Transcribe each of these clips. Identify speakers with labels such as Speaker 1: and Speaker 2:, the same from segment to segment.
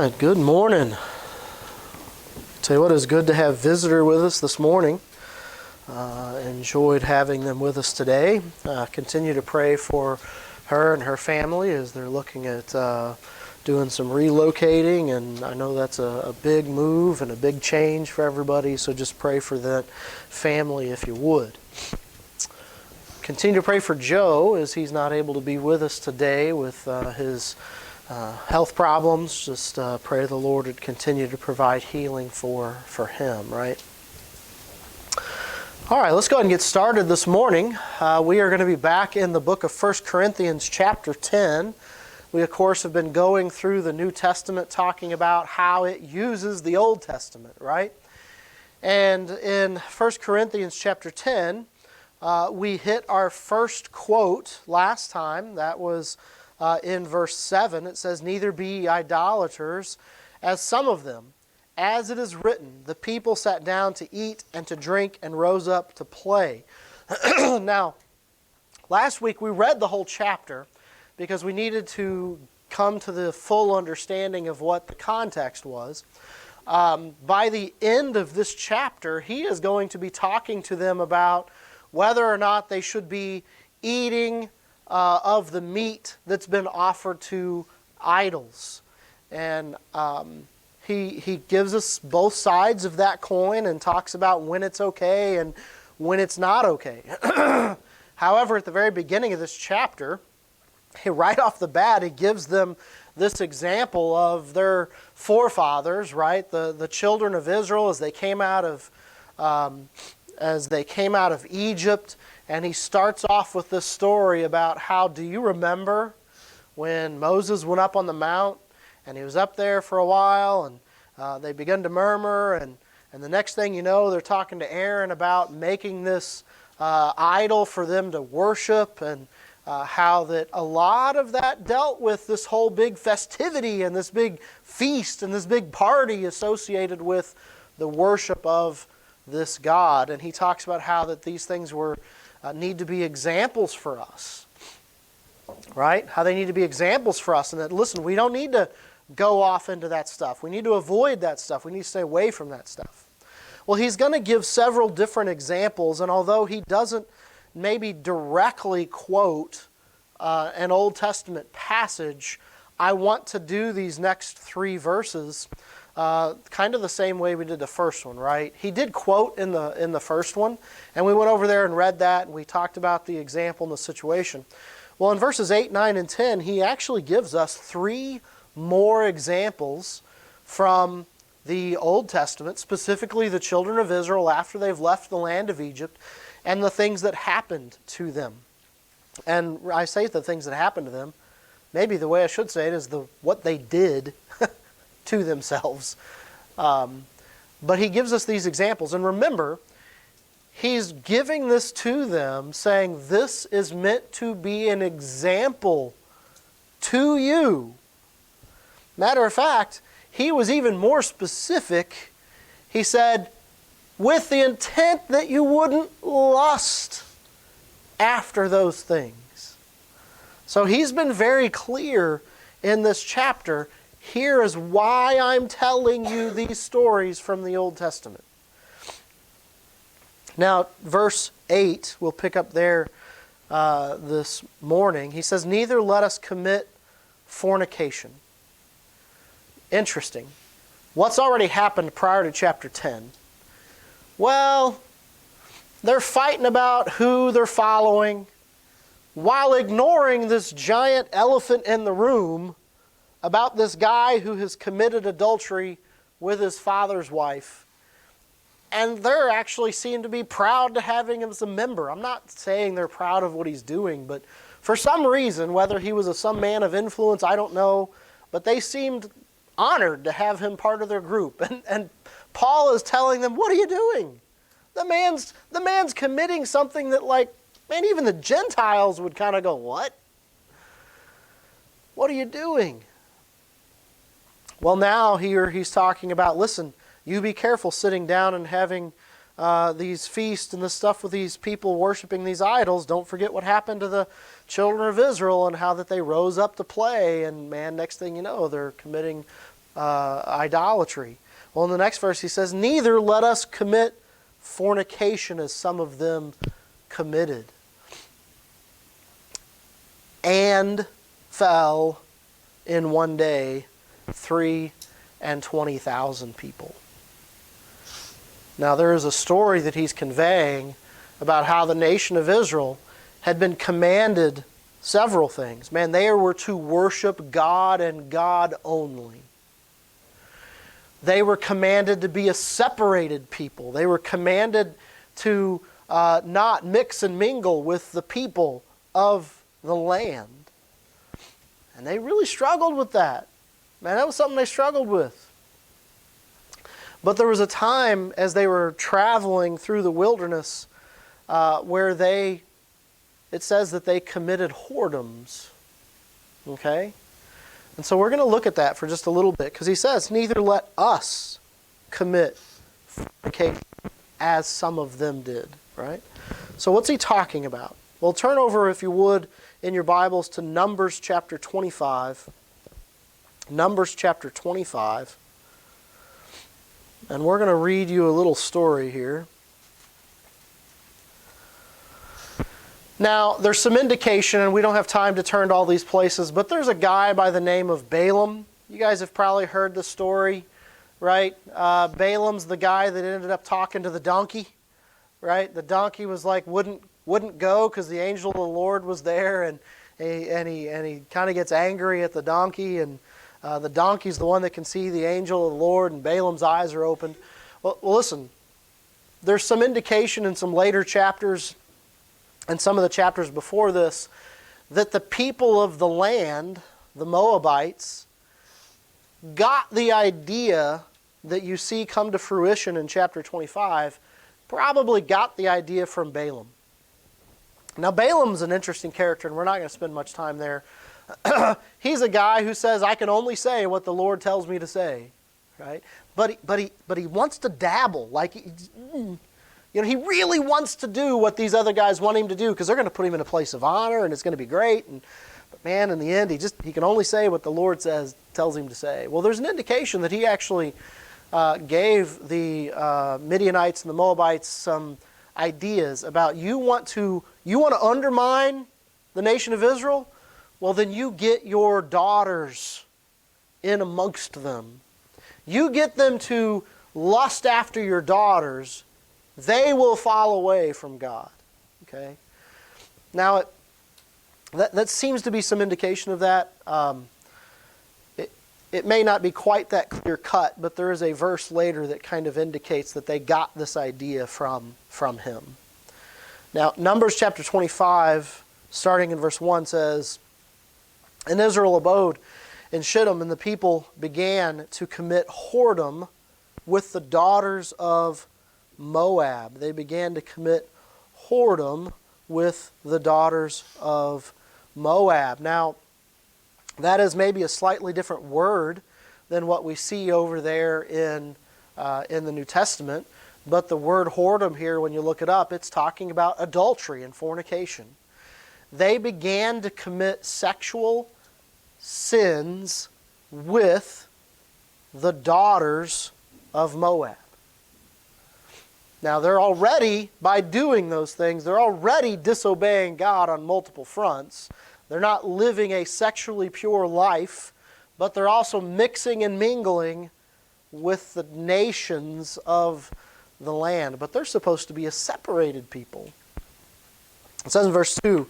Speaker 1: right, good morning. Tell you what, it's good to have a visitor with us this morning. Enjoyed having them with us today. Continue to pray for her and her family as they're looking at doing some relocating, and I know that's a big move and a big change for everybody, so just pray for that family if you would. Continue to pray for Joe as he's not able to be with us today with his health problems. Just pray the Lord would continue to provide healing for him, right? All right, let's go ahead and get started this morning. We are going to be back in the book of 1 Corinthians chapter 10. We, of course, have been going through the New Testament talking about how it uses the Old Testament, right? And in 1 Corinthians chapter 10, we hit our first quote last time. That was in verse 7. It says, "Neither be ye idolaters, as some of them. As it is written, the people sat down to eat and to drink and rose up to play." Now, last week we read the whole chapter because we needed to come to the full understanding of what the context was. By the end of this chapter, he is going to be talking to them about whether or not they should be eating of the meat that's been offered to idols. And he gives us both sides of that coin and talks about when it's okay and when it's not okay. However, at the very beginning of this chapter, right off the bat, he gives them this example of their forefathers, right? The children of Israel as they came out of Egypt. And he starts off with this story about how, do you remember when Moses went up on the mount and he was up there for a while and they began to murmur, and the next thing you know, they're talking to Aaron about making this idol for them to worship, and how that a lot of that dealt with this whole big festivity and this big feast and this big party associated with the worship of this God. And he talks about how that these things were need to be examples for us, right? How they need to be examples for us, and that, listen, we don't need to go off into that stuff. We need to avoid that stuff. We need to stay away from that stuff. Well, he's going to give several different examples, and although he doesn't maybe directly quote an Old Testament passage, I want to do these next three verses kind of the same way we did the first one, right? He did quote in the first one, and we went over there and read that, and we talked about the example and the situation. Well, in verses 8, 9, and 10, he actually gives us three more examples from the Old Testament, specifically the children of Israel after they've left the land of Egypt, and the things that happened to them. And I say the things that happened to them, maybe the way I should say it is what they did to themselves. But he gives us these examples. And remember, he's giving this to them, saying this is meant to be an example to you. Matter of fact, he was even more specific. He said, with the intent that you wouldn't lust after those things. So he's been very clear in this chapter. Here is why I'm telling you these stories from the Old Testament. Now, verse 8, we'll pick up there this morning. He says, "Neither let us commit fornication." Interesting. What's already happened prior to chapter 10? Well, they're fighting about who they're following while ignoring this giant elephant in the room about this guy who has committed adultery with his father's wife. And they're actually seem to be proud to having him as a member. I'm not saying they're proud of what he's doing, but for some reason, whether he was some man of influence, I don't know, but they seemed honored to have him part of their group. And Paul is telling them, what are you doing? The man's committing something that, like, man, even the Gentiles would kind of go, what? What are you doing? Well, now here he's talking about, listen, you be careful sitting down and having these feasts and this stuff with these people worshiping these idols. Don't forget what happened to the children of Israel and how that they rose up to play. And man, next thing you know, they're committing idolatry. Well, in the next verse he says, neither let us commit fornication as some of them committed. And fell in one day 23,000 people. Now there is a story that he's conveying about how the nation of Israel had been commanded several things. Man, they were to worship God and God only. They were commanded to be a separated people. They were commanded to not mix and mingle with the people of the land. And they really struggled with that. Man, that was something they struggled with. But there was a time as they were traveling through the wilderness where it says that they committed whoredoms. Okay? And so we're going to look at that for just a little bit, because he says, neither let us commit fornication as some of them did. Right? So what's he talking about? Well, turn over, if you would, in your Bibles to Numbers chapter 25. Numbers chapter 25. And we're going to read you a little story here. Now, there's some indication, and we don't have time to turn to all these places, but there's a guy by the name of Balaam. You guys have probably heard the story, right? Balaam's the guy that ended up talking to the donkey, right? The donkey was like, wouldn't go because the angel of the Lord was there, and he kind of gets angry at the donkey, and the donkey's the one that can see the angel of the Lord, and Balaam's eyes are opened. Well, listen, there's some indication in some later chapters and some of the chapters before this that the people of the land, the Moabites, got the idea that you see come to fruition in chapter 25, probably got the idea from Balaam. Now, Balaam's an interesting character, and we're not going to spend much time there. He's a guy who says, I can only say what the Lord tells me to say, right? But he wants to dabble. Like, he really wants to do what these other guys want him to do, because they're going to put him in a place of honor, and it's going to be great. But man, in the end, he can only say what the Lord tells him to say. Well, there's an indication that he actually gave the Midianites and the Moabites some ideas about, you want to undermine the nation of Israel? Well, then you get your daughters in amongst them. You get them to lust after your daughters. They will fall away from God. Okay? Now, that seems to be some indication of that. It may not be quite that clear cut, but there is a verse later that kind of indicates that they got this idea from him. Now, Numbers chapter 25, starting in verse 1, says, and Israel abode in Shittim, and the people began to commit whoredom with the daughters of Moab. They began to commit whoredom with the daughters of Moab. Now, that is maybe a slightly different word than what we see over there in the New Testament. But the word whoredom here, when you look it up, it's talking about adultery and fornication. They began to commit sexual sins with the daughters of Moab. Now, they're already, by doing those things, they're already disobeying God on multiple fronts. They're not living a sexually pure life, but they're also mixing and mingling with the nations of the land. But they're supposed to be a separated people. It says in verse 2,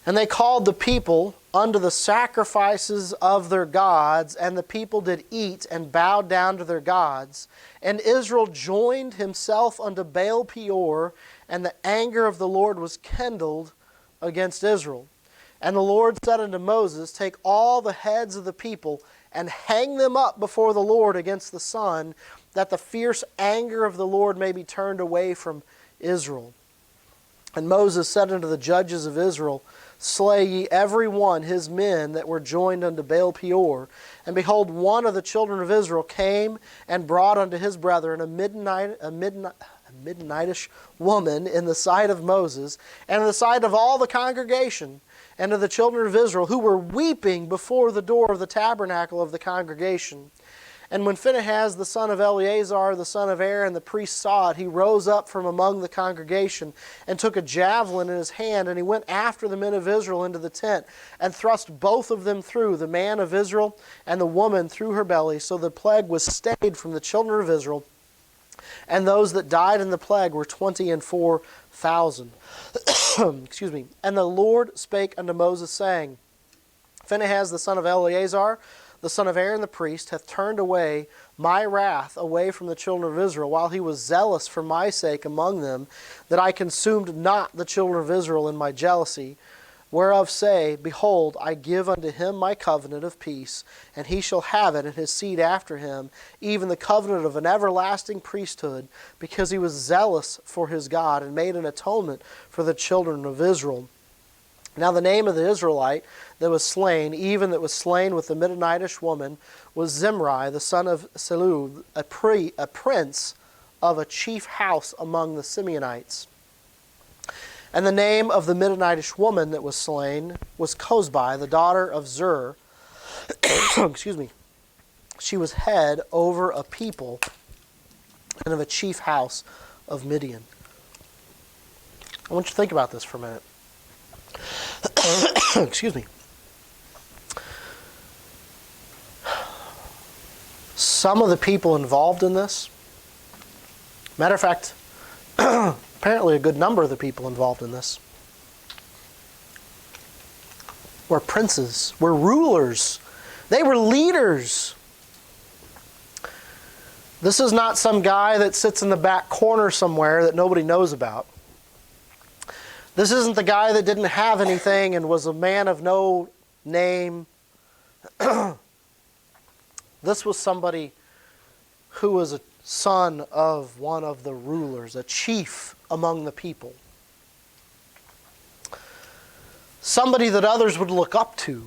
Speaker 1: and they called the people unto the sacrifices of their gods, and the people did eat and bowed down to their gods. And Israel joined himself unto Baal Peor, and the anger of the Lord was kindled against Israel. And the Lord said unto Moses, take all the heads of the people, and hang them up before the Lord against the sun, that the fierce anger of the Lord may be turned away from Israel. And Moses said unto the judges of Israel, slay ye every one his men that were joined unto Baal Peor. And behold, one of the children of Israel came and brought unto his brethren a Midianitish woman in the sight of Moses, and in the sight of all the congregation. and to the children of Israel, who were weeping before the door of the tabernacle of the congregation. And when Phinehas, the son of Eleazar, the son of Aaron, the priest, saw it, he rose up from among the congregation and took a javelin in his hand, and he went after the men of Israel into the tent, and thrust both of them through, the man of Israel and the woman through her belly. So the plague was stayed from the children of Israel, and those that died in the plague were 24,000. Excuse me. And the Lord spake unto Moses, saying, Phinehas, the son of Eleazar, the son of Aaron the priest, hath turned away my wrath away from the children of Israel, while he was zealous for my sake among them, that I consumed not the children of Israel in my jealousy, whereof say, Behold, I give unto him my covenant of peace, and he shall have it, and his seed after him, even the covenant of an everlasting priesthood, because he was zealous for his God, and made an atonement for the children of Israel. Now the name of the Israelite that was slain, even that was slain with the Midianitish woman, was Zimri, the son of Selud, a prince of a chief house among the Simeonites. And the name of the Midianitish woman that was slain was Cozbi, the daughter of Zur. Excuse me. She was head over a people and of a chief house of Midian. I want you to think about this for a minute. Excuse me. Some of the people involved in this, matter of fact, apparently a good number of the people involved in this, were princes, were rulers. They were leaders. This is not some guy that sits in the back corner somewhere that nobody knows about. This isn't the guy that didn't have anything and was a man of no name. This was somebody who was a son of one of the rulers, a chief among the people. Somebody that others would look up to.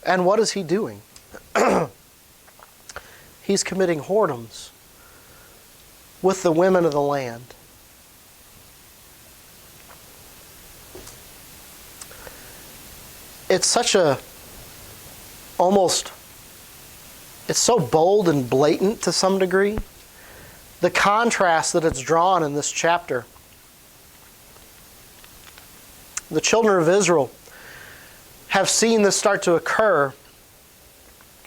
Speaker 1: And what is he doing? He's committing whoredoms with the women of the land. It's such a, almost, it's so bold and blatant to some degree. The contrast that it's drawn in this chapter. The children of Israel have seen this start to occur,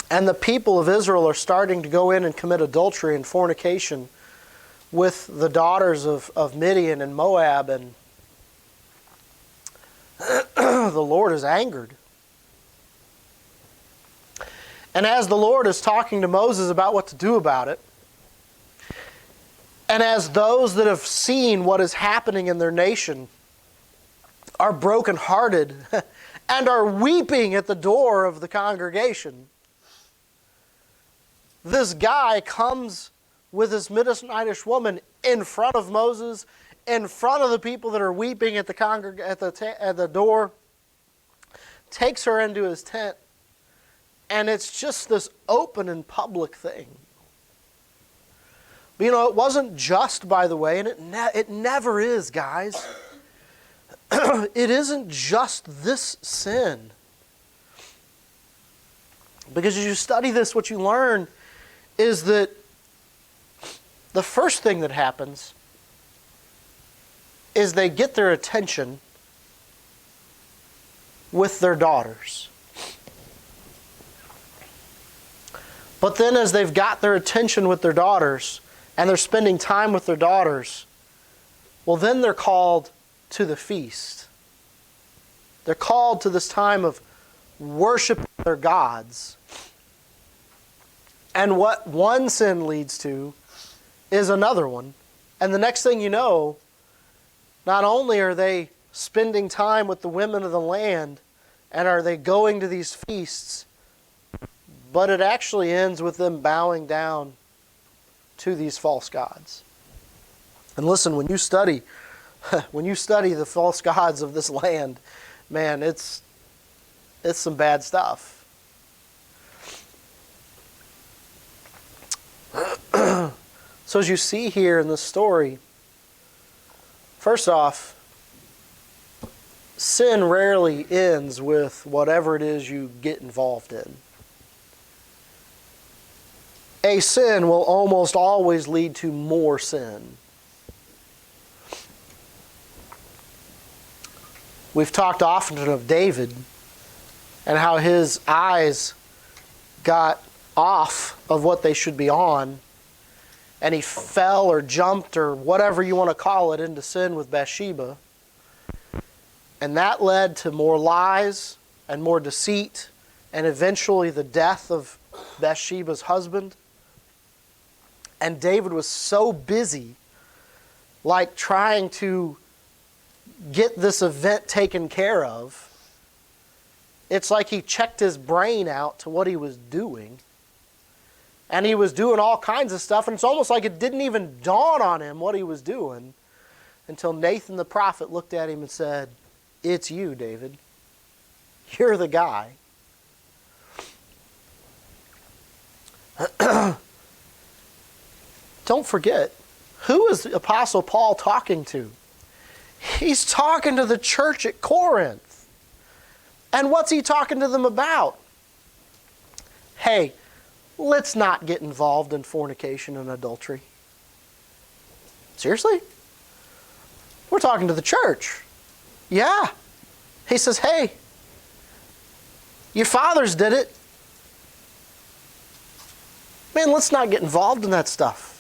Speaker 1: and the people of Israel are starting to go in and commit adultery and fornication with the daughters of Midian and Moab, and the Lord is angered. And as the Lord is talking to Moses about what to do about it, and as those that have seen what is happening in their nation are brokenhearted and are weeping at the door of the congregation, this guy comes with this Midianitish woman in front of Moses, in front of the people that are weeping at the door, takes her into his tent, and it's just this open and public thing. But you know, it wasn't just, by the way, and it never is, guys. It isn't just this sin. Because as you study this, what you learn is that the first thing that happens is they get their attention with their daughters. But then as they've got their attention with their daughters, and they're spending time with their daughters, well, then they're called to the feast. They're called to this time of worshiping their gods. And what one sin leads to is another one. And the next thing you know, not only are they spending time with the women of the land, and are they going to these feasts, but it actually ends with them bowing down to these false gods. And listen, when you study the false gods of this land, man, it's some bad stuff. So as you see here in this story, first off, sin rarely ends with whatever it is you get involved in. A sin will almost always lead to more sin. We've talked often of David and how his eyes got off of what they should be on, and he fell or jumped or whatever you want to call it into sin with Bathsheba. And that led to more lies and more deceit and eventually the death of Bathsheba's husband. And David was so busy, like trying to get this event taken care of, it's like he checked his brain out to what he was doing. And he was doing all kinds of stuff, and it's almost like it didn't even dawn on him what he was doing until Nathan the prophet looked at him and said, "It's you, David. You're the guy." Don't forget, who is the Apostle Paul talking to? He's talking to the church at Corinth. And what's he talking to them about? Hey, let's not get involved in fornication and adultery. Seriously? We're talking to the church. Yeah. He says, hey, your fathers did it. Man, let's not get involved in that stuff.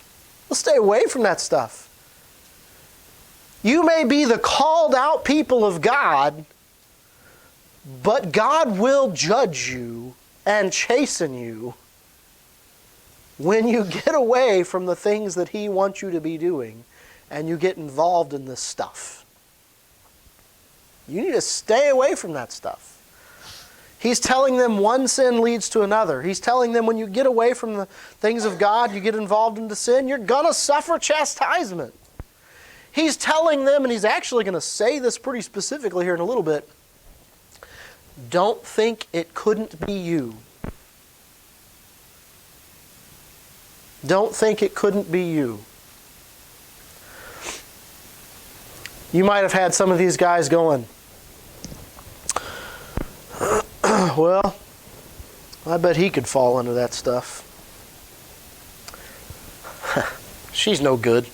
Speaker 1: Let's stay away from that stuff. You may be the called out people of God, but God will judge you and chasten you when you get away from the things that He wants you to be doing and you get involved in this stuff. You need to stay away from that stuff. He's telling them one sin leads to another. He's telling them when you get away from the things of God, you get involved into sin, you're going to suffer chastisement. He's telling them, and he's actually going to say this pretty specifically here in a little bit, don't think it couldn't be you. Don't think it couldn't be you. You might have had some of these guys going, well, I bet he could fall into that stuff. She's no good.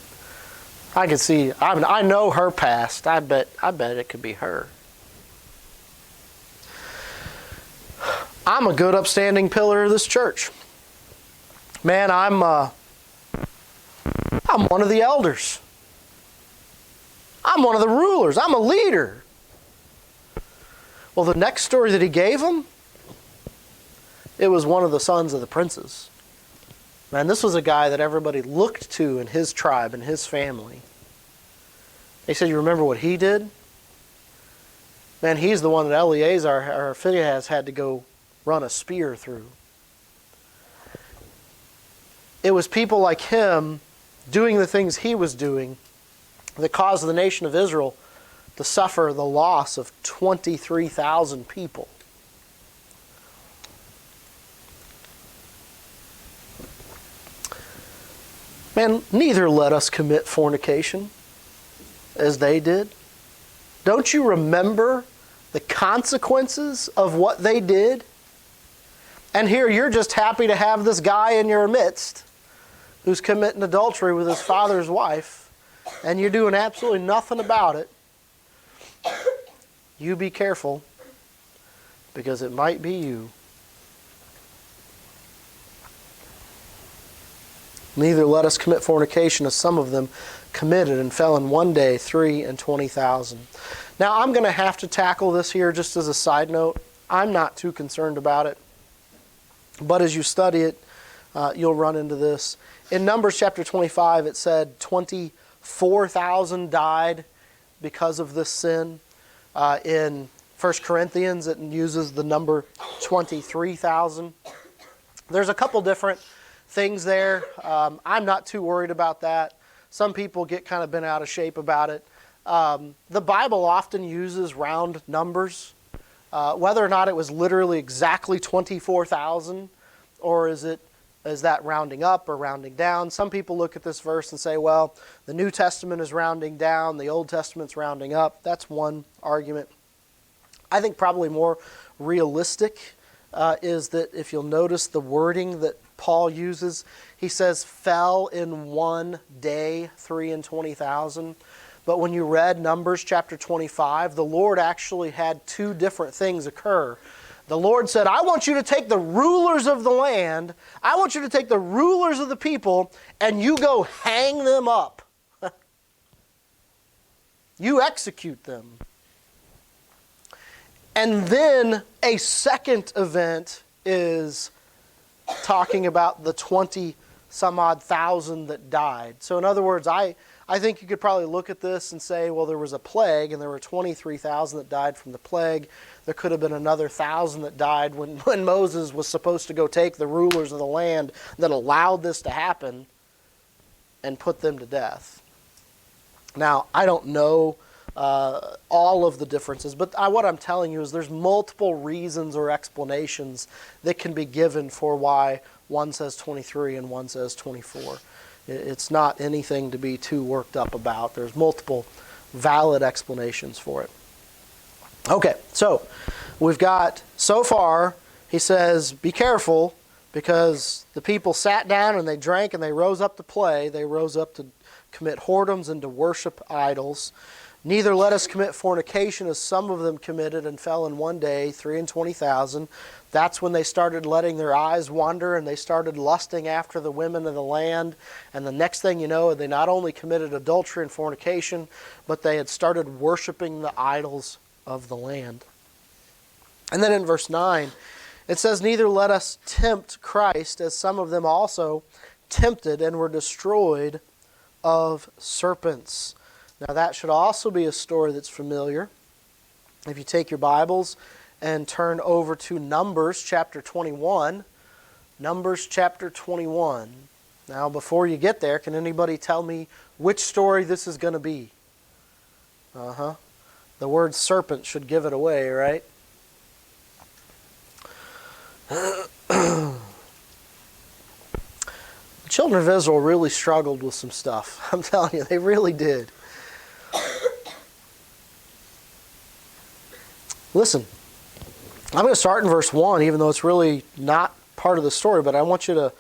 Speaker 1: I can see, I know her past. I bet it could be her. I'm a good upstanding pillar of this church. Man, I'm one of the elders. I'm one of the rulers. I'm a leader. Well, the next story that he gave him, it was one of the sons of the princes. Man, this was a guy that everybody looked to in his tribe and his family. They said, you remember what he did? Man, he's the one that Eleazar or Phinehas had to go run a spear through. It was people like him doing the things he was doing that caused the nation of Israel to suffer the loss of 23,000 people. Man, neither let us commit fornication as they did. Don't you remember the consequences of what they did? And here you're just happy to have this guy in your midst who's committing adultery with his father's wife, and you're doing absolutely nothing about it. You be careful, because it might be you. Neither let us commit fornication, as some of them committed and fell in one day 3 and 20,000. Now, I'm going to have to tackle this here just as a side note. I'm not too concerned about it. But as you study it, you'll run into this. In Numbers chapter 25, it said 24,000 died because of this sin. In 1 Corinthians, it uses the number 23,000. There's a couple different things there. I'm not too worried about that. Some people get kind of bent out of shape about it. The Bible often uses round numbers. Whether or not it was literally exactly 24,000, or is that rounding up or rounding down? Some people look at this verse and say, well, the New Testament is rounding down, the Old Testament's rounding up. That's one argument. I think probably more realistic is that if you'll notice the wording that Paul uses, he says, fell in one day, 320,000. But when you read Numbers chapter 25, the Lord actually had two different things occur. The Lord said, I want you to take the rulers of the land, I want you to take the rulers of the people, and you go hang them up. You execute them. And then a second event is talking about the 20-some-odd thousand that died. So in other words, I think you could probably look at this and say, well, there was a plague, and there were 23,000 that died from the plague. There could have been another 1,000 that died when Moses was supposed to go take the rulers of the land that allowed this to happen and put them to death. Now, I don't know all of the differences, but what I'm telling you is there's multiple reasons or explanations that can be given for why one says 23 and one says 24. It's not anything to be too worked up about. There's multiple valid explanations for it. Okay, so we've got, so far, he says, be careful, because the people sat down and they drank and they rose up to play. They rose up to commit whoredoms and to worship idols. Neither let us commit fornication, as some of them committed and fell in one day, 320,000. That's when they started letting their eyes wander and they started lusting after the women of the land. And the next thing you know, they not only committed adultery and fornication, but they had started worshiping the idols of the land. And then in verse 9, it says, neither let us tempt Christ, as some of them also tempted and were destroyed of serpents. Now that should also be a story that's familiar. If you take your Bibles and turn over to Numbers chapter 21. Numbers chapter 21. Now before you get there, can anybody tell me which story this is going to be? The word serpent should give it away, right? The children of Israel really struggled with some stuff. I'm telling you, they really did. Listen, I'm going to start in verse 1, even though it's really not part of the story, but I want you to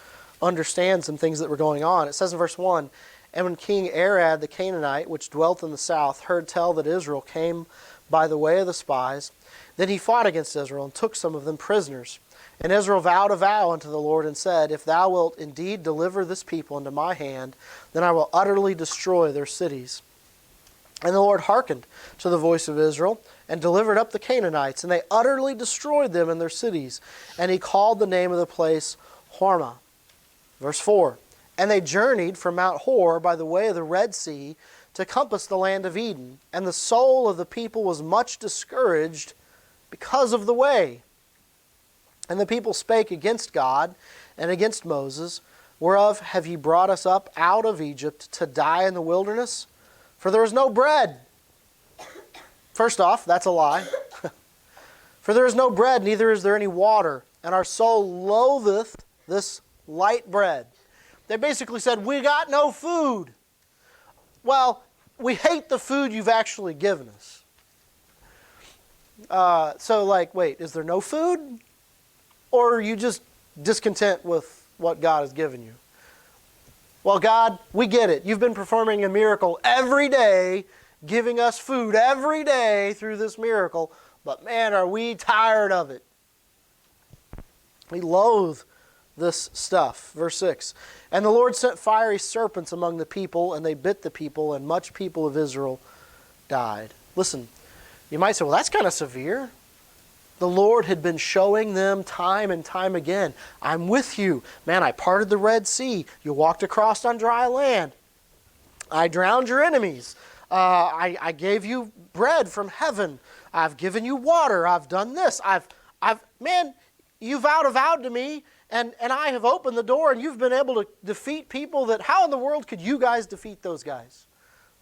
Speaker 1: understand some things that were going on. It says in verse 1, and when King Arad the Canaanite, which dwelt in the south, heard tell that Israel came by the way of the spies, then he fought against Israel and took some of them prisoners. And Israel vowed a vow unto the Lord and said, if thou wilt indeed deliver this people into my hand, then I will utterly destroy their cities. And the Lord hearkened to the voice of Israel, and delivered up the Canaanites, and they utterly destroyed them in their cities. And he called the name of the place Hormah. Verse 4, and they journeyed from Mount Hor by the way of the Red Sea to compass the land of Eden. And the soul of the people was much discouraged because of the way. And the people spake against God and against Moses, whereof have ye brought us up out of Egypt to die in the wilderness? For there is no bread. First off, that's a lie. For there is no bread, neither is there any water, and our soul loatheth this light bread. They basically said, we got no food. Well, we hate the food you've actually given us. Wait, is there no food? Or are you just discontent with what God has given you? Well, God, we get it. You've been performing a miracle every day, giving us food every day through this miracle, but man, are we tired of it. We loathe this stuff. Verse 6, and the Lord sent fiery serpents among the people, and they bit the people, and much people of Israel died. Listen, you might say, well, that's kind of severe. The Lord had been showing them time and time again, I'm with you. Man, I parted the Red Sea. You walked across on dry land. I drowned your enemies. I gave you bread from heaven. I've given you water. I've done this. Man, you vowed a vow to me, and I have opened the door, and you've been able to defeat people that, how in the world could you guys defeat those guys?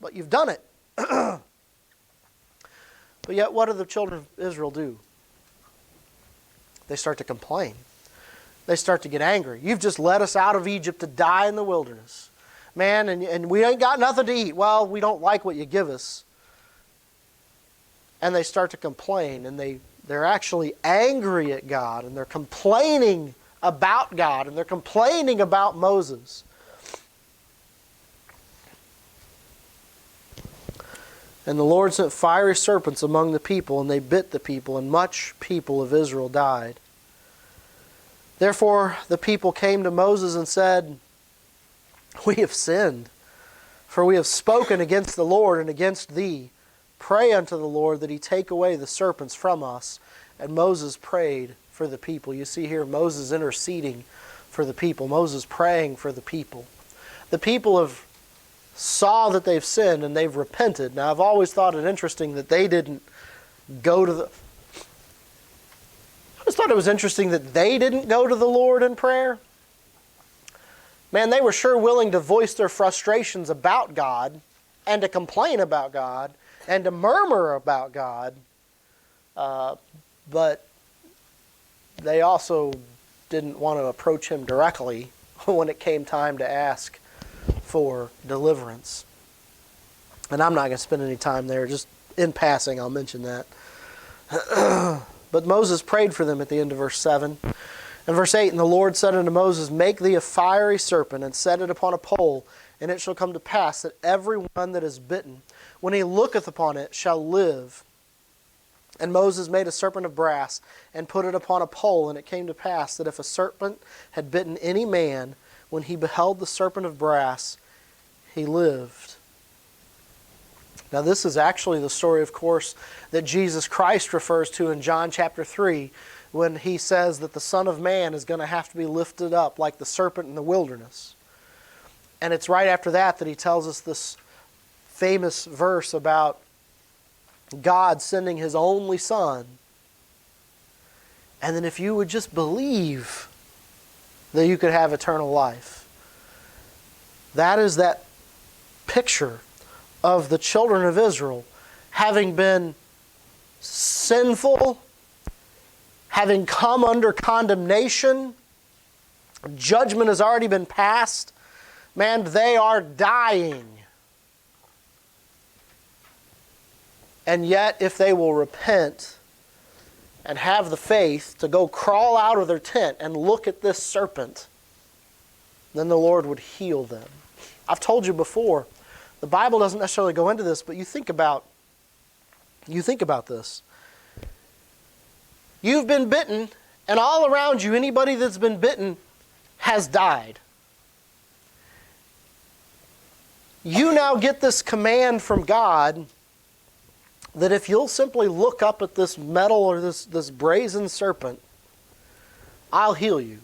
Speaker 1: But you've done it. But yet, what do the children of Israel do? They start to complain. They start to get angry. You've just led us out of Egypt to die in the wilderness. Man, and we ain't got nothing to eat. Well, we don't like what you give us. and they start to complain, and they're actually angry at God, and they're complaining about God, and they're complaining about Moses. And the Lord sent fiery serpents among the people, and they bit the people, and much people of Israel died. Therefore the people came to Moses and said, "We have sinned, for we have spoken against the Lord and against thee. Pray unto the Lord that he take away the serpents from us." And Moses prayed for the people. You see here Moses interceding for the people. Moses praying for the people. The people have saw that they've sinned and they've repented. Now I've always thought it interesting that they didn't go to the... I always thought it was interesting that they didn't go to the Lord in prayer. Man, they were sure willing to voice their frustrations about God and to complain about God and to murmur about God. But they also didn't want to approach him directly when it came time to ask for deliverance. And I'm not going to spend any time there. Just in passing, I'll mention that. But Moses prayed for them at the end of verse 7. In verse 8, "And the Lord said unto Moses, Make thee a fiery serpent, and set it upon a pole, and it shall come to pass that every one that is bitten, when he looketh upon it, shall live. And Moses made a serpent of brass, and put it upon a pole, and it came to pass that if a serpent had bitten any man, when he beheld the serpent of brass, he lived." Now this is actually the story, of course, that Jesus Christ refers to in John chapter 3, when he says that the Son of Man is going to have to be lifted up like the serpent in the wilderness. And it's right after that that he tells us this famous verse about God sending his only Son. And then if you would just believe that you could have eternal life. That is that picture of the children of Israel having been sinful, having come under condemnation. Judgment has already been passed. Man, they are dying. And yet, if they will repent and have the faith to go crawl out of their tent and look at this serpent, then the Lord would heal them. I've told you before, the Bible doesn't necessarily go into this, but you think about this. You've been bitten, and all around you, anybody that's been bitten has died. You now get this command from God that if you'll simply look up at this metal or this brazen serpent, I'll heal you.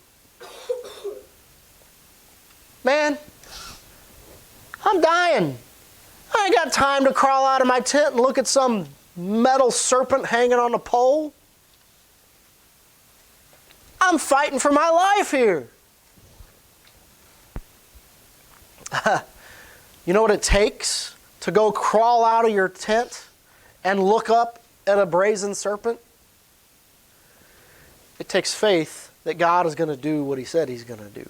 Speaker 1: Man, I'm dying. I ain't got time to crawl out of my tent and look at some metal serpent hanging on a pole. I'm fighting for my life here. You know what it takes to go crawl out of your tent and look up at a brazen serpent? It takes faith that God is going to do what he said he's going to do.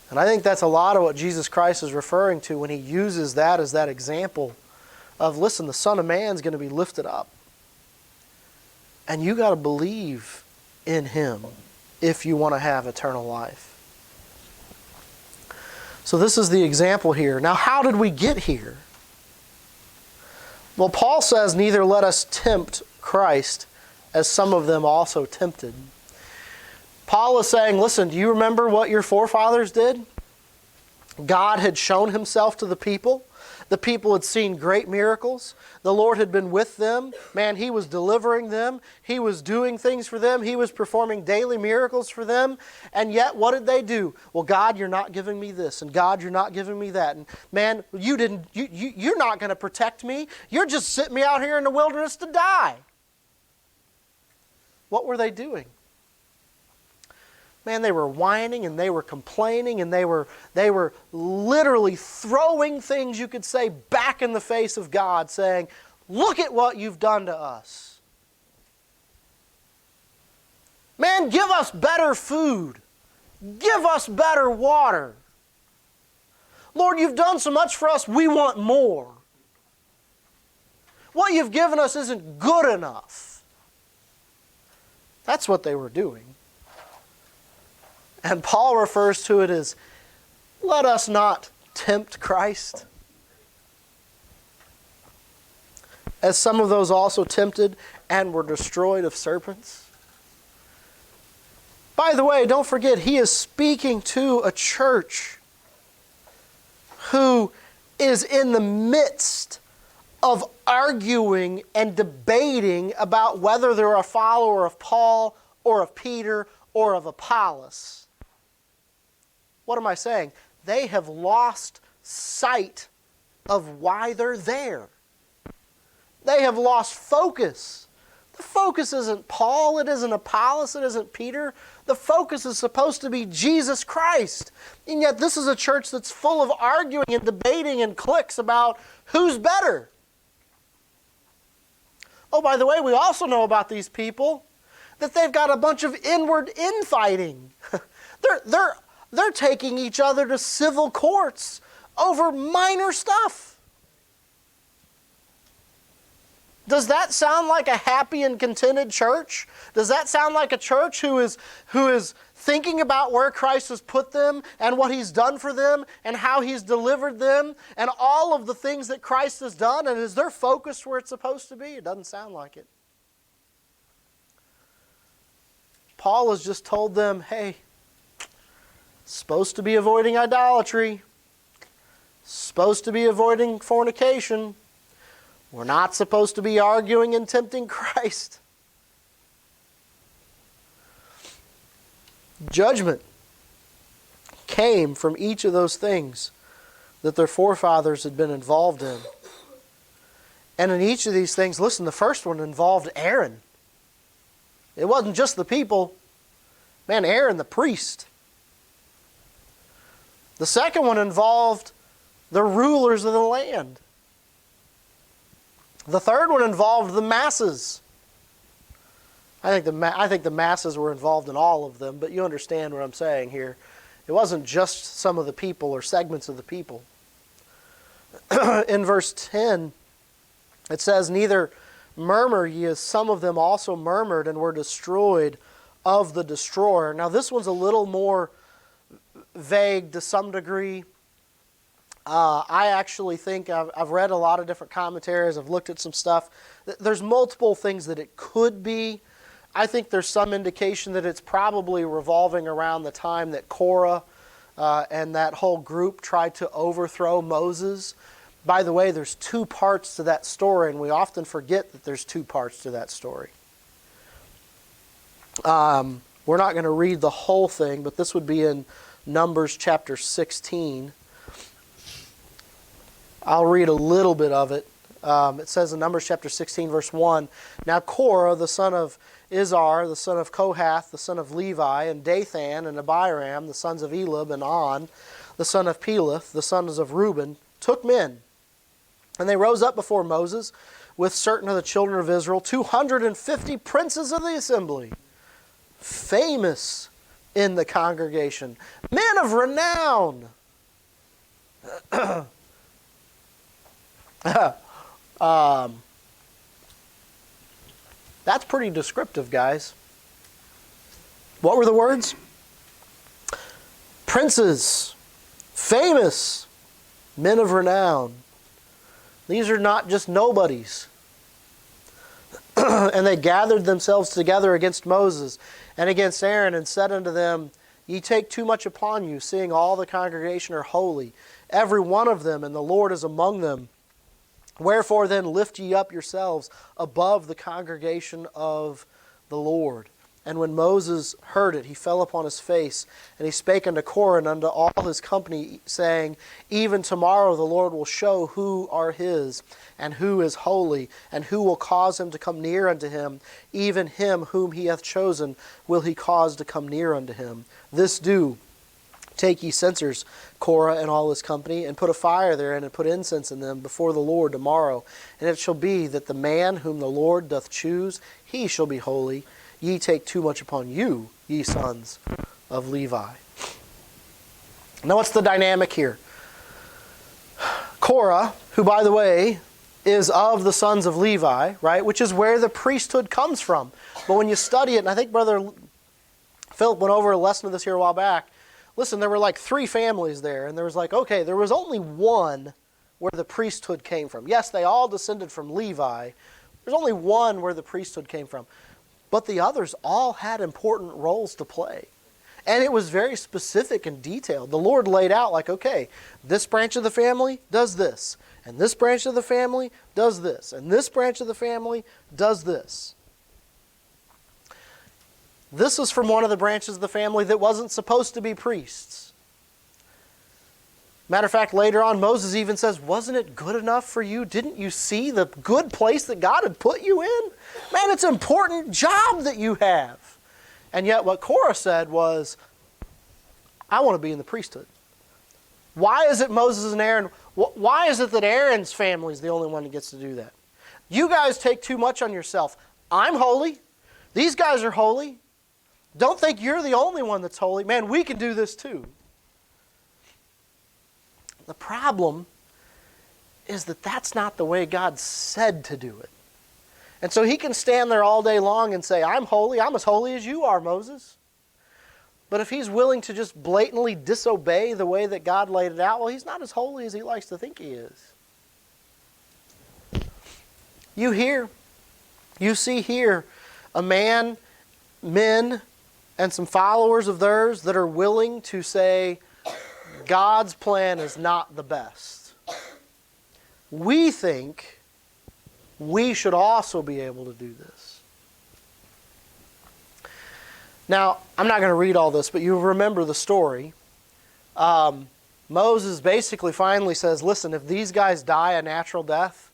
Speaker 1: And I think that's a lot of what Jesus Christ is referring to when he uses that as that example of, listen, the Son of Man is going to be lifted up. And you got to believe in him if you want to have eternal life. So this is the example here. Now, how did we get here? Well, Paul says, neither let us tempt Christ, as some of them also tempted. Paul is saying, listen, do you remember what your forefathers did? God had shown himself to the people. The people had seen great miracles. The Lord had been with them. Man, he was delivering them. He was doing things for them. He was performing daily miracles for them. And yet, what did they do? Well, God, you're not giving me this. And God, you're not giving me that. And man, you're not going to protect me. You're just sitting me out here in the wilderness to die. What were they doing? Man, they were whining and they were complaining and they were literally throwing things, you could say, back in the face of God, saying, look at what you've done to us. Man, give us better food. Give us better water. Lord, you've done so much for us, we want more. what you've given us isn't good enough. That's what they were doing. And Paul refers to it as, let us not tempt Christ, as some of those also tempted and were destroyed of serpents. By the way, don't forget, he is speaking to a church who is in the midst of arguing and debating about whether they're a follower of Paul or of Peter or of Apollos. What am I saying? They have lost sight of why they're there. They have lost focus. The focus isn't Paul, it isn't Apollos, it isn't Peter. The focus is supposed to be Jesus Christ. And yet this is a church that's full of arguing and debating and cliques about who's better. Oh, by the way, we also know about these people that they've got a bunch of inward infighting. They're taking each other to civil courts over minor stuff. Does that sound like a happy and contented church? Does that sound like a church who is thinking about where Christ has put them and what He's done for them and how He's delivered them and all of the things that Christ has done, and is their focus where it's supposed to be? It doesn't sound like it. Paul has just told them, hey, supposed to be avoiding idolatry, supposed to be avoiding fornication. We're not supposed to be arguing and tempting Christ. Judgment came from each of those things that their forefathers had been involved in. And in each of these things, listen, the first one involved Aaron. It wasn't just the people. Man, Aaron the priest. The second one involved the rulers of the land. The third one involved the masses. I think the masses were involved in all of them, but you understand what I'm saying here. It wasn't just some of the people or segments of the people. In verse 10, it says, neither murmur ye as some of them also murmured and were destroyed of the destroyer. Now this one's a little more vague to some degree. I actually think I've read a lot of different commentaries. I've looked at some stuff. There's multiple things that it could be. I think there's some indication that it's probably revolving around the time that Korah and that whole group tried to overthrow Moses. By the way, there's two parts to that story, and we often forget that there's two parts to that story. We're not going to read the whole thing, but this would be in Numbers chapter 16. I'll read a little bit of it. It says in Numbers chapter 16, verse 1, now Korah, the son of Izhar, the son of Kohath, the son of Levi, and Dathan and Abiram, the sons of Elib, and On, the son of Peleth, the sons of Reuben, took men. And they rose up before Moses with certain of the children of Israel, 250 princes of the assembly, famous in the congregation, men of renown. That's pretty descriptive, guys. What were the words? Princes, famous, men of renown. These are not just nobodies. And they gathered themselves together against Moses and against Aaron and said unto them, ye take too much upon you, seeing all the congregation are holy, every one of them, and the Lord is among them. Wherefore then lift ye up yourselves above the congregation of the Lord. And when Moses heard it, he fell upon his face, and he spake unto Korah and unto all his company, saying, even tomorrow the Lord will show who are his, and who is holy, and who will cause him to come near unto him. Even him whom he hath chosen will he cause to come near unto him. This do. Take ye censers, Korah and all his company, and put a fire therein, and put incense in them before the Lord tomorrow. And it shall be that the man whom the Lord doth choose, he shall be holy. Ye take too much upon you, ye sons of Levi. Now what's the dynamic here? Korah, who by the way is of the sons of Levi, right, which is where the priesthood comes from. But when you study it, and I think Brother Philip went over a lesson of this here a while back, listen, there were like 3 families there, and there was like, okay, there was only one where the priesthood came from. Yes, they all descended from Levi. There's only one where the priesthood came from. But the others all had important roles to play. And it was very specific and detailed. The Lord laid out like, okay, this branch of the family does this, and this branch of the family does this, and this branch of the family does this. This is from one of the branches of the family that wasn't supposed to be priests. Matter of fact, later on, Moses even says, wasn't it good enough for you? Didn't you see the good place that God had put you in? Man, it's an important job that you have. And yet what Korah said was, I want to be in the priesthood. Why is it Moses and Aaron, why is it that Aaron's family is the only one that gets to do that? You guys take too much on yourself. I'm holy. These guys are holy. Don't think you're the only one that's holy. Man, we can do this too. The problem is that that's not the way God said to do it. And so he can stand there all day long and say, I'm holy, I'm as holy as you are, Moses. But if he's willing to just blatantly disobey the way that God laid it out, well, he's not as holy as he likes to think he is. You see here, a man, men, and some followers of theirs that are willing to say, God's plan is not the best. We think we should also be able to do this. Now, I'm not going to read all this, but you remember the story. Moses basically finally says, listen, if these guys die a natural death,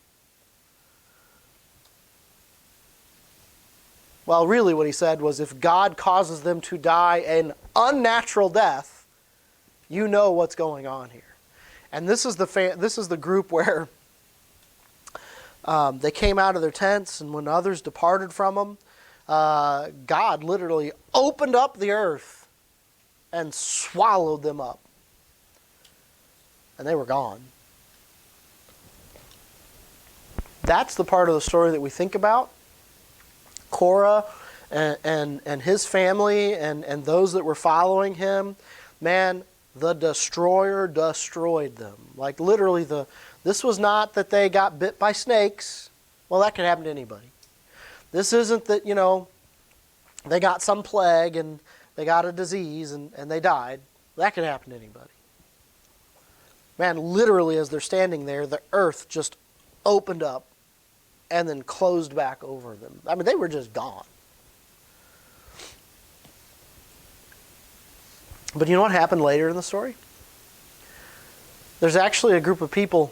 Speaker 1: well, really what he said was, if God causes them to die an unnatural death, you know what's going on here. And this is the group where they came out of their tents, and when others departed from them, God literally opened up the earth and swallowed them up. And they were gone. That's the part of the story that we think about. Korah and his family and those that were following him, man, the destroyer destroyed them. Like literally, this was not that they got bit by snakes. Well, that could happen to anybody. This isn't that, they got some plague and they got a disease and they died. That could happen to anybody. Man, literally as they're standing there, the earth just opened up and then closed back over them. I mean, they were just gone. But you know what happened later in the story? There's actually a group of people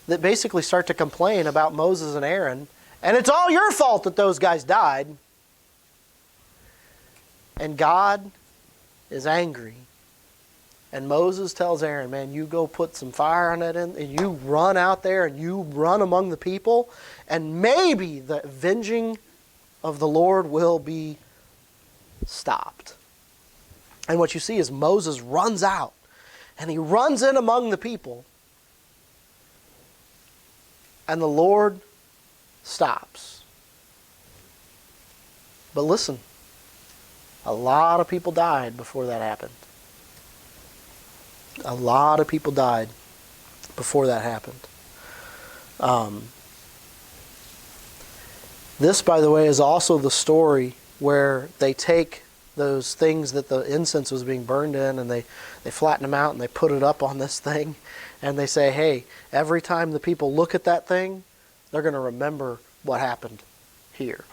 Speaker 1: that basically start to complain about Moses and Aaron, and it's all your fault that those guys died. And God is angry. And Moses tells Aaron, man, you go put some fire on it, and you run out there and you run among the people, and maybe the avenging of the Lord will be stopped. And what you see is Moses runs out and he runs in among the people, and the Lord stops. But listen, a lot of people died before that happened. A lot of people died before that happened. This, by the way, is also the story where they take those things that the incense was being burned in and they flatten them out and they put it up on this thing and they say, hey, every time the people look at that thing, they're going to remember what happened here.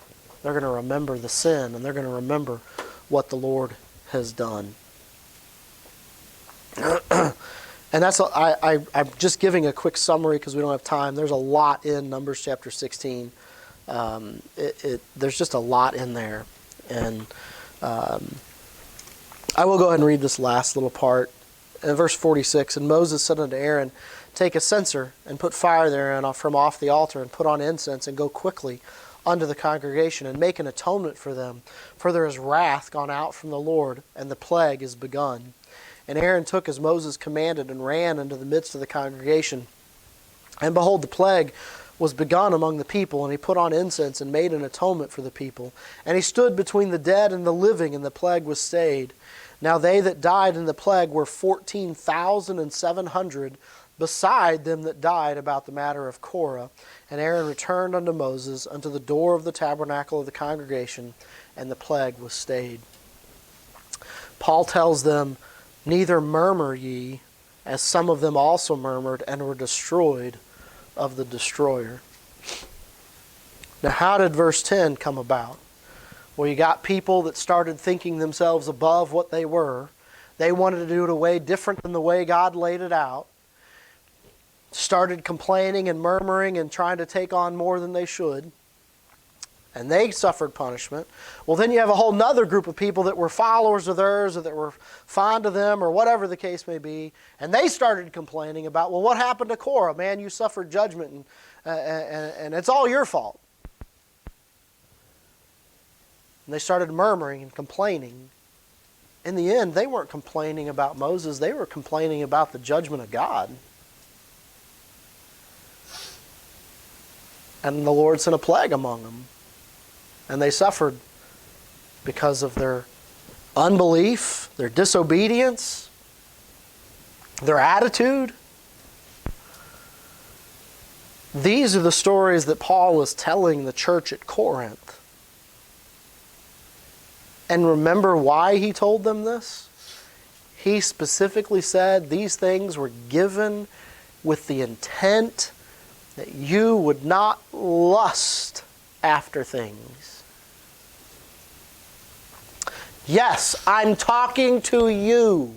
Speaker 1: They're going to remember the sin and they're going to remember what the Lord has done. And that's I'm just giving a quick summary because we don't have time. There's a lot in Numbers chapter 16. There's just a lot in there. And I will go ahead and read this last little part. In verse 46, and Moses said unto Aaron, take a censer and put fire therein from off the altar and put on incense and go quickly unto the congregation and make an atonement for them. For there is wrath gone out from the Lord, and the plague is begun. And Aaron took as Moses commanded and ran into the midst of the congregation And behold, the plague was begun among the people, and he put on incense and made an atonement for the people. And he stood between the dead and the living, and the plague was stayed. Now they that died in the plague were 14,700, beside them that died about the matter of Korah. And Aaron returned unto Moses unto the door of the tabernacle of the congregation, and the plague was stayed. Paul tells them, neither murmur ye, as some of them also murmured and were destroyed of the destroyer. Now, how did verse 10 come about? Well, you got people that started thinking themselves above what they were. They wanted to do it a way different than the way God laid it out. Started complaining and murmuring and trying to take on more than they should. And they suffered punishment. Well, then you have a whole nother group of people that were followers of theirs or that were fond of them or whatever the case may be. And they started complaining about, well, what happened to Korah? Man, you suffered judgment and it's all your fault. And they started murmuring and complaining. In the end, they weren't complaining about Moses. They were complaining about the judgment of God. And the Lord sent a plague among them. And they suffered because of their unbelief, their disobedience, their attitude. These are the stories that Paul is telling the church at Corinth. And remember why he told them this? He specifically said these things were given with the intent that you would not lust after things. Yes, I'm talking to you.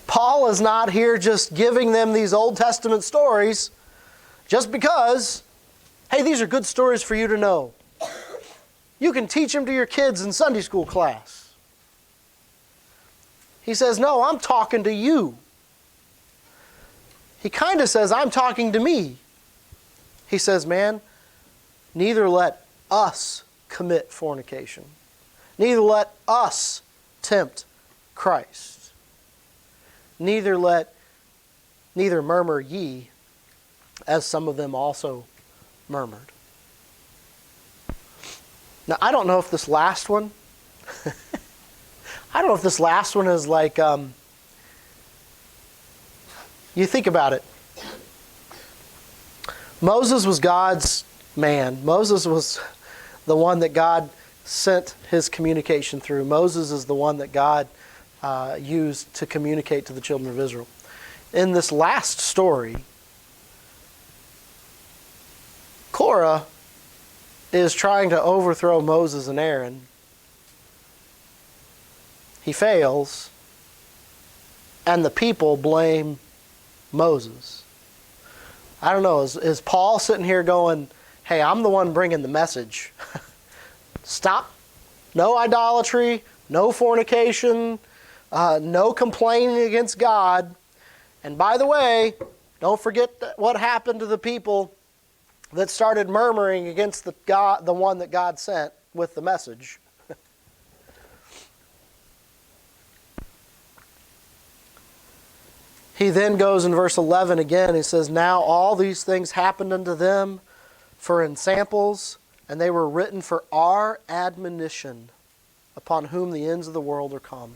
Speaker 1: Paul is not here just giving them these Old Testament stories just because, hey, these are good stories for you to know. You can teach them to your kids in Sunday school class. He says, no, I'm talking to you. He kind of says, I'm talking to me. He says, man, neither let us commit fornication. Neither let us tempt Christ. Neither murmur ye, as some of them also murmured. Now, I don't know if this last one, is like, you think about it. Moses was God's man. Moses was the one that God sent his communication through. Moses is the one that God used to communicate to the children of Israel. In this last story, Korah is trying to overthrow Moses and Aaron. He fails, and the people blame Moses. I don't know, is Paul sitting here going, hey, I'm the one bringing the message. Stop. No idolatry, no fornication, no complaining against God. And by the way, don't forget what happened to the people that started murmuring against the one that God sent with the message. He then goes in verse 11 again. He says, now all these things happened unto them for ensamples, and they were written for our admonition, upon whom the ends of the world are come.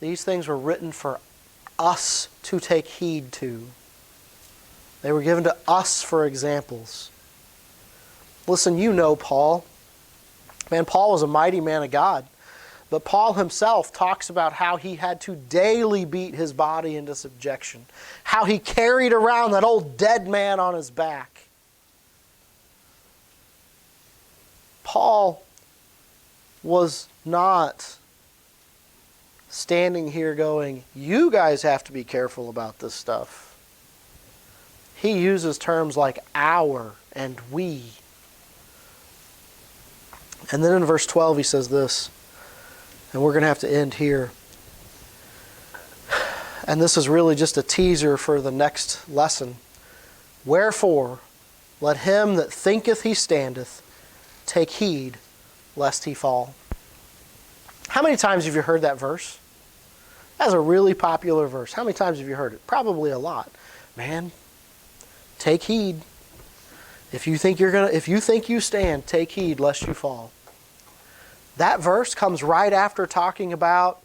Speaker 1: These things were written for us to take heed to. They were given to us for examples. Listen, you know Paul. Man, Paul was a mighty man of God. But Paul himself talks about how he had to daily beat his body into subjection. How he carried around that old dead man on his back. Paul was not standing here going, you guys have to be careful about this stuff. He uses terms like our and we. And then in verse 12 he says this, and we're going to have to end here. And this is really just a teaser for the next lesson. Wherefore, let him that thinketh he standeth take heed lest he fall. How many times have you heard that verse? That's a really popular verse. How many times have you heard it? Probably a lot. man, take heed. If you think you stand, take heed lest you fall. That verse comes right after talking about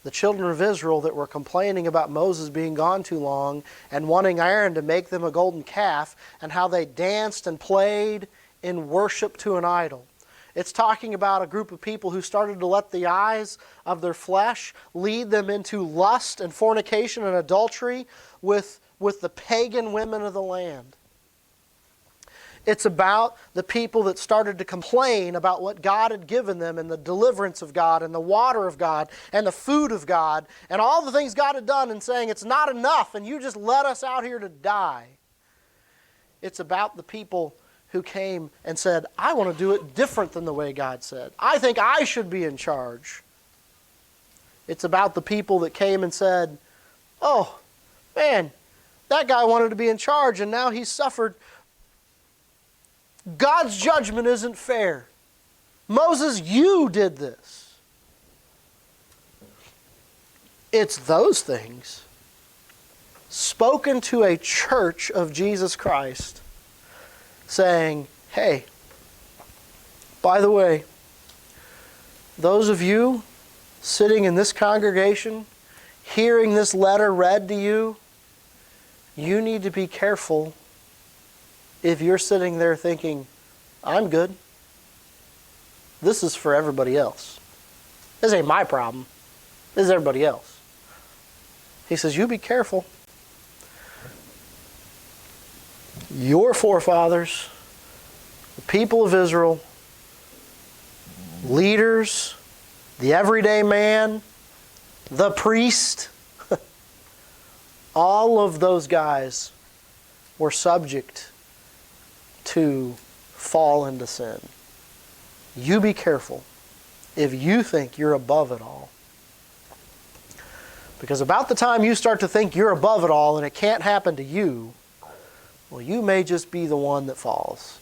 Speaker 1: the children of Israel that were complaining about Moses being gone too long and wanting Aaron to make them a golden calf, and how they danced and played in worship to an idol. It's talking about a group of people who started to let the eyes of their flesh lead them into lust and fornication and adultery with the pagan women of the land. It's about the people that started to complain about what God had given them and the deliverance of God and the water of God and the food of God and all the things God had done, and saying it's not enough and you just let us out here to die. It's about the people who came and said, I want to do it different than the way God said. I think I should be in charge. It's about the people that came and said, oh, man, that guy wanted to be in charge and now he's suffered. God's judgment isn't fair. Moses, you did this. It's those things spoken to a church of Jesus Christ, saying, hey, by the way, those of you sitting in this congregation, hearing this letter read to you, you need to be careful if you're sitting there thinking, I'm good. This is for everybody else. This ain't my problem. This is everybody else. He says, you be careful. Your forefathers, the people of Israel, leaders, the everyday man, the priest, all of those guys were subject to fall into sin. You be careful if you think you're above it all. Because about the time you start to think you're above it all and it can't happen to you, well, you may just be the one that falls.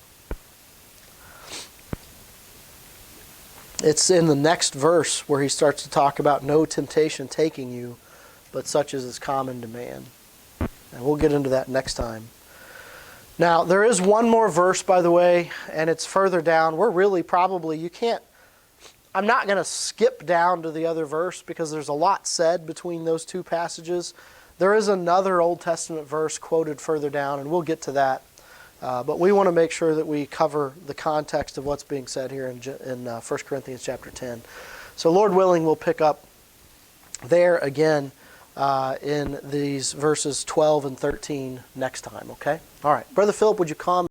Speaker 1: It's in the next verse where he starts to talk about no temptation taking you, but such as is common to man. And we'll get into that next time. Now, there is one more verse, by the way, and it's further down. We're really probably, I'm not going to skip down to the other verse because there's a lot said between those two passages. There is another Old Testament verse quoted further down, and we'll get to that. But we want to make sure that we cover the context of what's being said here in 1 Corinthians chapter 10. So Lord willing, we'll pick up there again in these verses 12 and 13 next time, okay? All right. Brother Philip, would you come?